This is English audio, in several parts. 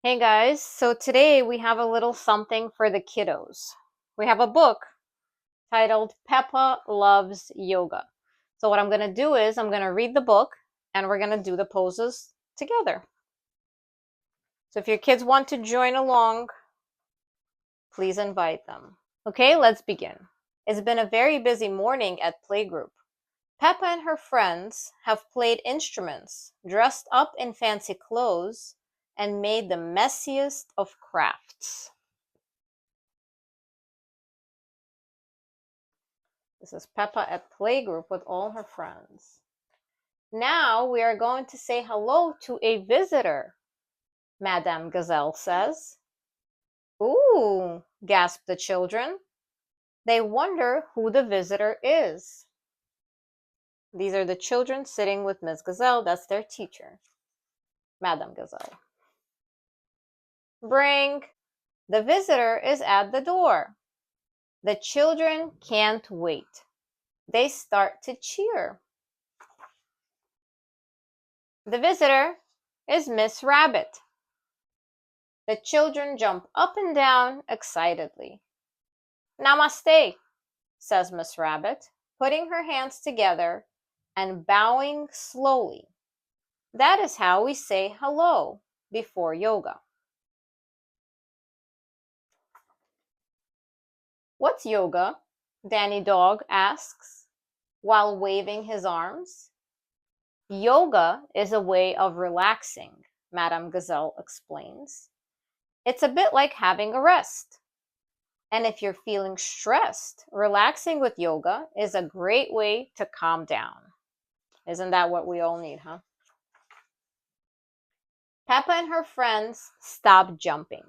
Hey guys, so today we have a little something for the kiddos. We have a book titled Peppa Loves Yoga. So what I'm going to do is I'm going to read the book and we're going to do the poses together. So if your kids want to join along, please invite them. Okay, let's begin. It's been a very busy morning at playgroup. Peppa and her friends have played instruments, dressed up in fancy clothes, and made the messiest of crafts. This is Peppa at playgroup with all her friends. Now we are going to say hello to a visitor, Madame Gazelle says. Ooh, gasped the children. They wonder who the visitor is. These are the children sitting with Miss Gazelle. That's their teacher, Madame Gazelle. Bring. The visitor is at the door. The children can't wait. They start to cheer. The visitor is Miss Rabbit. The children jump up and down excitedly. Namaste, says Miss Rabbit, putting her hands together and bowing slowly. That is how we say hello before yoga. What's yoga? Danny Dog asks while waving his arms. Yoga is a way of relaxing, Madame Gazelle explains. It's a bit like having a rest. And if you're feeling stressed, relaxing with yoga is a great way to calm down. Isn't that what we all need, huh? Peppa and her friends stop jumping.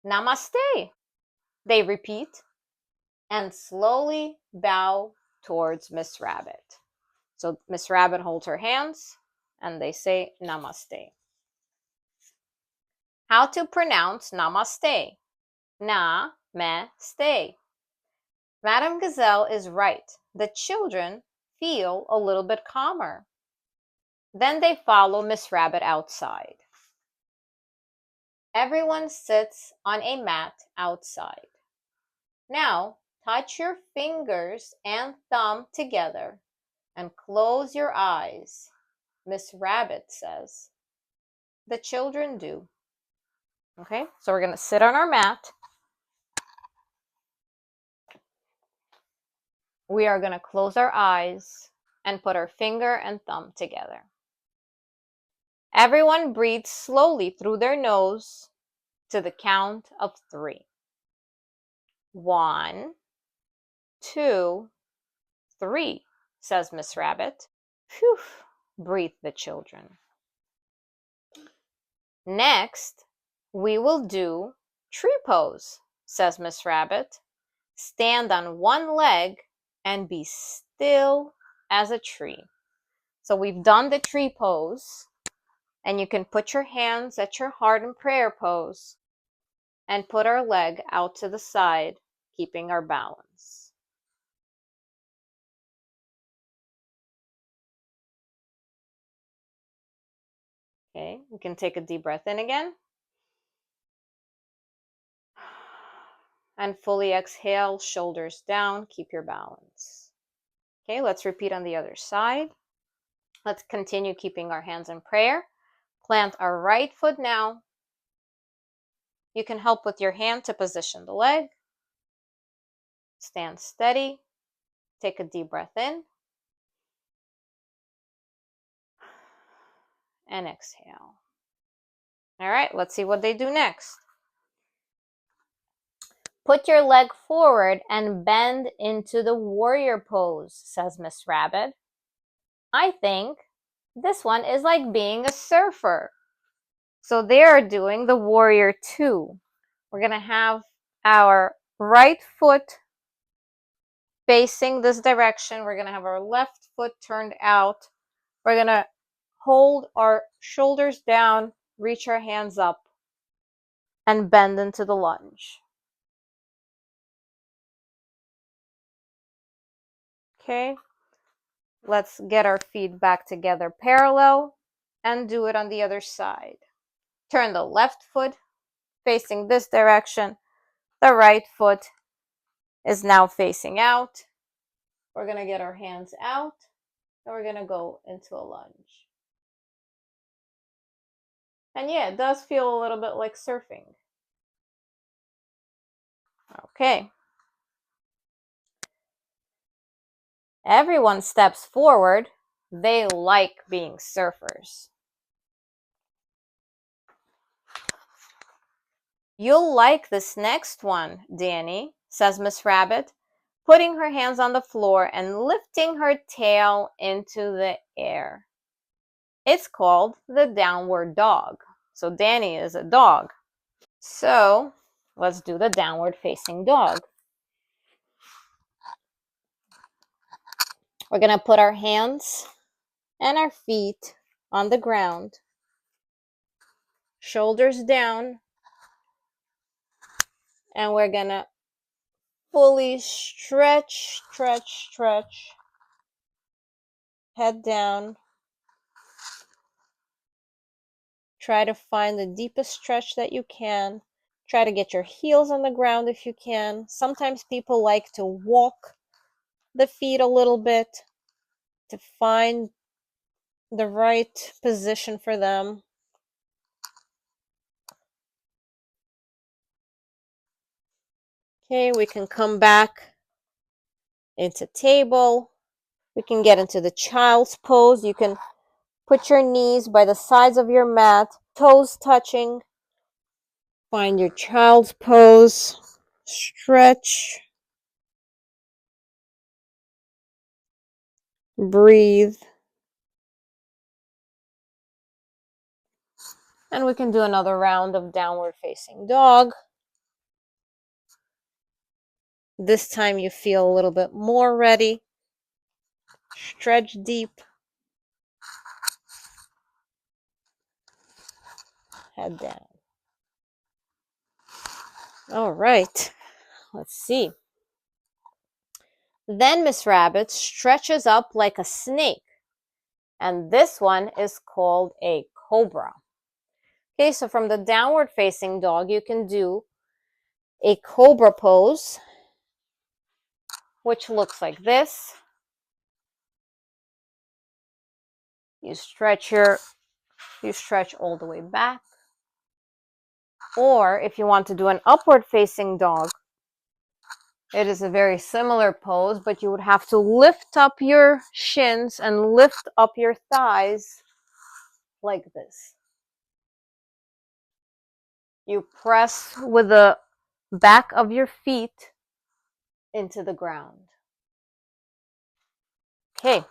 Namaste, they repeat, and slowly bow towards Miss Rabbit. So Miss Rabbit holds her hands and they say namaste. How to pronounce namaste? Na-me-ste. Madame Gazelle is right. The children feel a little bit calmer. Then they follow Miss Rabbit outside. Everyone sits on a mat outside. Now, touch your fingers and thumb together and close your eyes, Miss Rabbit says. The children do. Okay, so we're going to sit on our mat. We are going to close our eyes and put our finger and thumb together. Everyone breathes slowly through their nose to the count of 3. 1, 2, 3, says Miss Rabbit. Phew, breathe the children. Next, we will do tree pose, says Miss Rabbit. Stand on one leg and be still as a tree. So we've done the tree pose, and you can put your hands at your heart and prayer pose and put our leg out to the side, keeping our balance. Okay, we can take a deep breath in again. And fully exhale, shoulders down, keep your balance. Okay, let's repeat on the other side. Let's continue keeping our hands in prayer. Plant our right foot now. You can help with your hand to position the leg. Stand steady. Take a deep breath in. And exhale. All right, let's see what they do next. Put your leg forward and bend into the warrior pose, says Miss Rabbit. I think this one is like being a surfer. So they are doing the warrior 2. We're going to have our right foot facing this direction. We're going to have our left foot turned out. We're going to hold our shoulders down, reach our hands up, and bend into the lunge. Okay, let's get our feet back together parallel and do it on the other side. Turn the left foot facing this direction. The right foot is now facing out. We're going to get our hands out and we're going to go into a lunge. And yeah, it does feel a little bit like surfing. Okay. Everyone steps forward. They like being surfers. You'll like this next one, Danny, says Miss Rabbit, putting her hands on the floor and lifting her tail into the air. It's called the downward dog. So Danny is a dog. So let's do the downward facing dog. We're going to put our hands and our feet on the ground, shoulders down, and we're going to fully stretch, head down. Try to find the deepest stretch that you can. Try to get your heels on the ground if you can. Sometimes people like to walk the feet a little bit to find the right position for them. Okay, we can come back into table. We can get into the child's pose. You can put your knees by the sides of your mat, toes touching. Find your child's pose. Stretch. Breathe. And we can do another round of downward facing dog. This time you feel a little bit more ready. Stretch deep. Head down. All right. Let's see. Then Miss Rabbit stretches up like a snake. And this one is called a cobra. Okay, so from the downward facing dog, you can do a cobra pose, which looks like this. You stretch all the way back. Or if you want to do an upward facing dog, it is a very similar pose, but you would have to lift up your shins and lift up your thighs like this. You press with the back of your feet into the ground. Okay.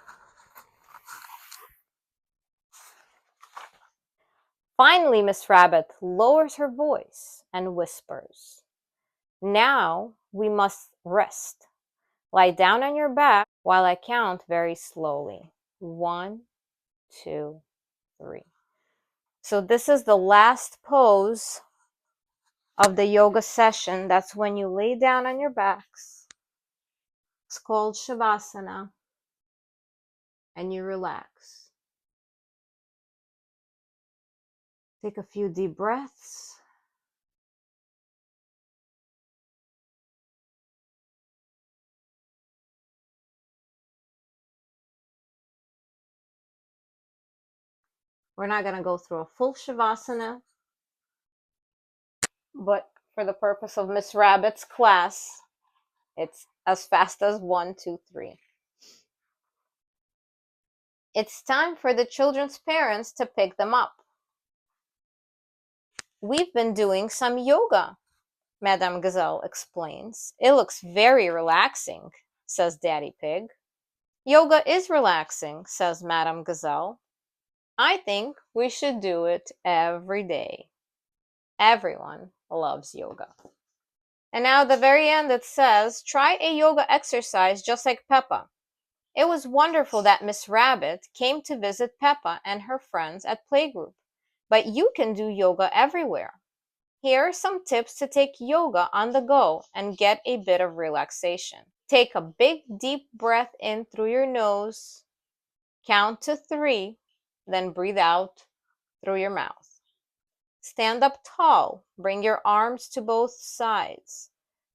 Finally, Miss Rabbit lowers her voice and whispers, "Now we must rest. Lie down on your back while I count very slowly. 1, 2, 3." So this is the last pose of the yoga session. That's when you lay down on your backs. It's called Shavasana. And you relax. Take a few deep breaths. We're not going to go through a full Shavasana, but for the purpose of Miss Rabbit's class, it's as fast as 1, 2, 3. It's time for the children's parents to pick them up. We've been doing some yoga, Madame Gazelle explains. It looks very relaxing, says Daddy Pig. Yoga is relaxing, says Madame Gazelle. I think we should do it every day. Everyone loves yoga. And now at the very end it says, try a yoga exercise just like Peppa. It was wonderful that Miss Rabbit came to visit Peppa and her friends at playgroup. But you can do yoga everywhere. Here are some tips to take yoga on the go and get a bit of relaxation. Take a big deep breath in through your nose. Count to 3, then breathe out through your mouth. Stand up tall. Bring your arms to both sides.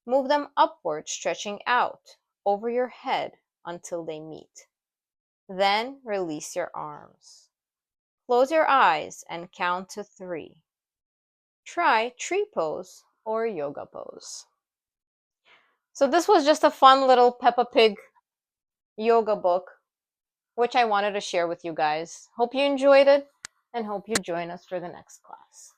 Move them upward, stretching out over your head until they meet. Then release your arms. Close your eyes and count to 3. Try tree pose or yoga pose. So this was just a fun little Peppa Pig yoga book, which I wanted to share with you guys. Hope you enjoyed it and hope you join us for the next class.